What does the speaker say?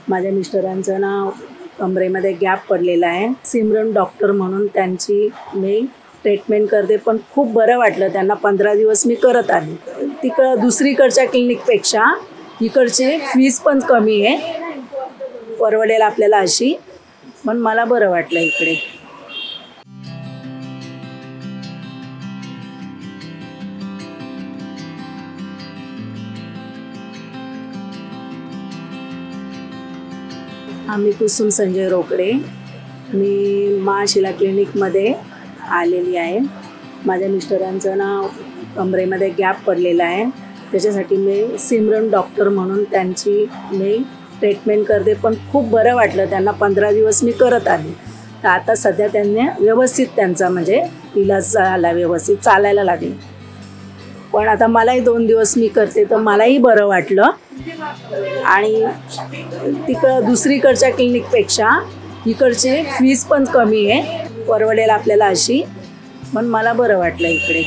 माझ्या मिस्टरांचं ना कमरेमध्ये गॅप पडलेला आहे। सिमरन डॉक्टर म्हणून त्यांची मी ट्रीटमेंट करते, पण खूप बरं वाटलं त्यांना। 15 दिवस मी करत आले। दुसरीकडच्या क्लिनिकपेक्षा इकडची फीस पण कमी आहे, परवडेल आपल्याला अशी, पण मला बरं वाटलं इकडे। आम्ही कुसुम संजय रोकडे, मी महाशिला क्लिनिकमध्ये आलेली आहे। माझ्या मिस्टरांचं ना कमरेमध्ये गॅप पडलेला आहे, त्याच्यासाठी मी सिमरन डॉक्टर म्हणून त्यांची मी ट्रीटमेंट करते, पण खूप बरं वाटलं त्यांना। 15 दिवस मी करत आले, तर आता सध्या त्यांनी व्यवस्थित त्यांचा म्हणजे इलाज झाला, व्यवस्थित चालायला लागले। पण आता मलाही 2 दिवस मी करते, तर मलाही बरं वाटलं। आणि दुसरीकडच्या क्लिनिकपेक्षा इकडची फीस पण कमी आहे, परवडेल आपल्याला अशी, पण मला बरं वाटलं इकडे।